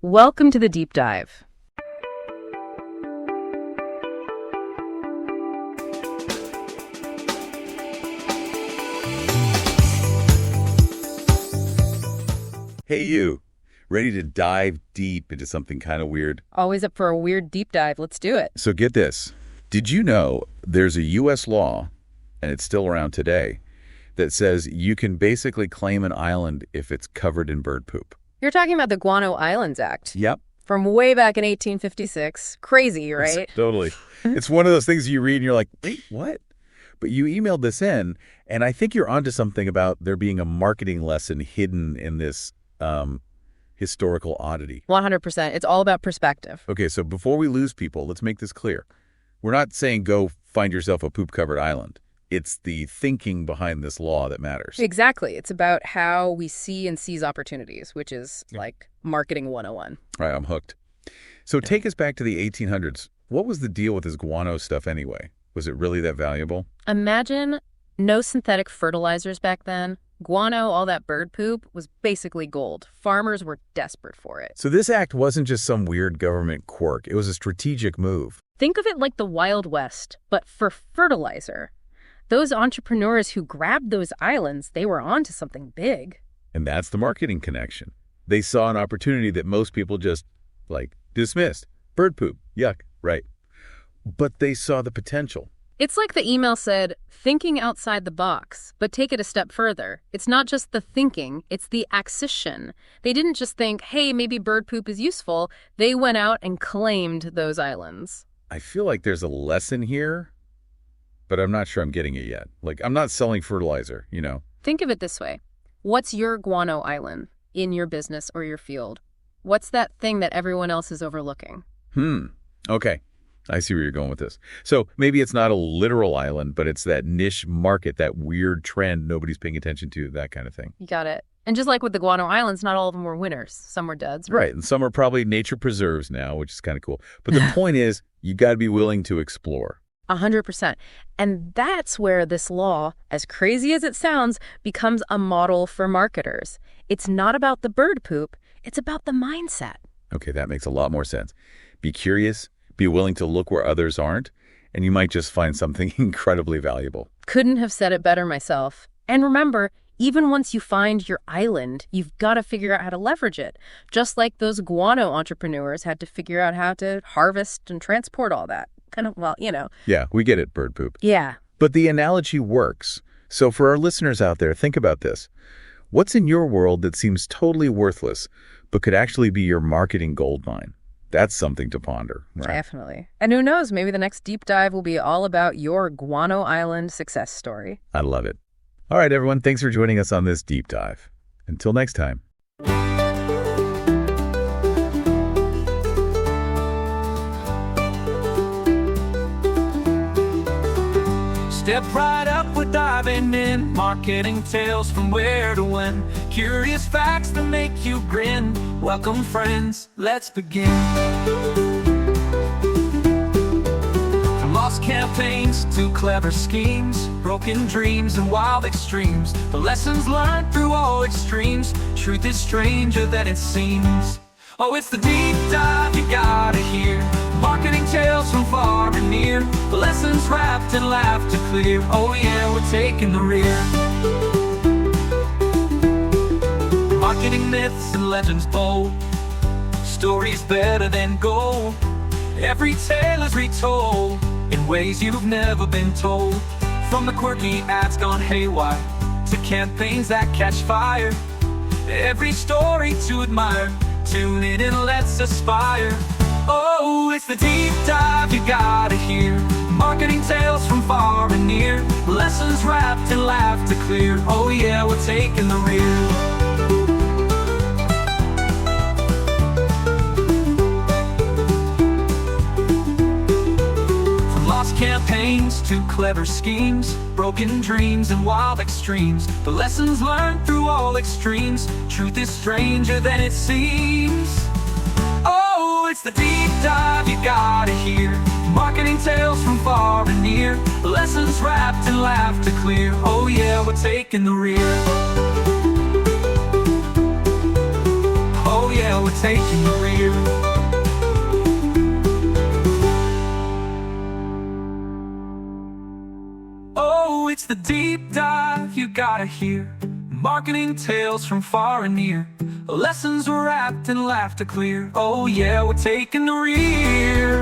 Welcome to the Deep Dive. Hey you, ready to dive deep into something kind of weird? Always up for a weird deep dive. Let's do it. So get this. Did you know there's a U.S. law, and it's still around today, that says you can basically claim an island if it's covered in bird poop? You're talking about the Guano Islands Act. Yep. From way back in 1856. Crazy, right? Totally. It's one of those things you read and you're like, wait, what? But you emailed this in, and I think you're onto something about there being a marketing lesson hidden in this historical oddity. 100%. It's all about perspective. Okay, so before we lose people, let's make this clear. We're not saying go find yourself a poop-covered island. It's the thinking behind this law that matters. Exactly. It's about how we see and seize opportunities, which is like marketing 101. All right, I'm hooked. So take us back to the 1800s. What was the deal with this guano stuff anyway? Was it really that valuable? Imagine no synthetic fertilizers back then. Guano, all that bird poop, was basically gold. Farmers were desperate for it. So this act wasn't just some weird government quirk. It was a strategic move. Think of it like the Wild West, but for fertilizer. Those entrepreneurs who grabbed those islands, they were onto something big. And that's the marketing connection. They saw an opportunity that most people just, dismissed. Bird poop. Yuck. Right. But they saw the potential. It's like the email said, thinking outside the box, but take it a step further. It's not just the thinking, it's the action. They didn't just think, hey, maybe bird poop is useful. They went out and claimed those islands. I feel like there's a lesson here, but I'm not sure I'm getting it yet. I'm not selling fertilizer, Think of it this way. What's your guano island in your business or your field? What's that thing that everyone else is overlooking? Okay. I see where you're going with this. So maybe it's not a literal island, but it's that niche market, that weird trend nobody's paying attention to, that kind of thing. You got it. And just like with the Guano Islands, not all of them were winners. Some were duds. Right. And some are probably nature preserves now, which is kind of cool. But the point is, you got to be willing to explore. 100%. And that's where this law, as crazy as it sounds, becomes a model for marketers. It's not about the bird poop. It's about the mindset. Okay, that makes a lot more sense. Be curious. Be willing to look where others aren't, and you might just find something incredibly valuable. Couldn't have said it better myself. And remember, even once you find your island, you've got to figure out how to leverage it. Just like those guano entrepreneurs had to figure out how to harvest and transport all that. Yeah, we get it, bird poop. Yeah. But the analogy works. So for our listeners out there, think about this. What's in your world that seems totally worthless, but could actually be your marketing goldmine? That's something to ponder, right? Definitely. And who knows, maybe the next deep dive will be all about your Guano Island success story. I love it. All right, everyone, thanks for joining us on this deep dive. Until next time. Step right up, we're diving in. Marketing tales from where to when. Curious facts that make you grin. Welcome, friends, let's begin. From lost campaigns to clever schemes, broken dreams and wild extremes, the lessons learned through all extremes. Truth is stranger than it seems. Oh, it's the deep dive you gotta hear. Marketing tales from far and near. The lessons wrapped in laughter clear. Oh yeah, we're taking the rear. Marketing myths and legends bold. Stories better than gold. Every tale is retold in ways you've never been told. From the quirky ads gone haywire to campaigns that catch fire. Every story to admire. Tune in and let's aspire. Oh, it's the deep dive you gotta hear. Marketing tales from far and near. Lessons wrapped in laughter clear. Oh yeah, we're taking the rear. From lost campaigns to clever schemes, broken dreams and wild extremes, the lessons learned through all extremes. Truth is stranger than it seems. Oh, it's the deep dive you gotta hear. Marketing tales from far and near. Lessons wrapped in laughter clear. Oh yeah, we're taking the rear. Oh yeah, we're taking the rear. Oh, it's the deep dive you gotta hear. Marketing tales from far and near. Lessons wrapped in laughter clear. Oh yeah, we're taking the rear.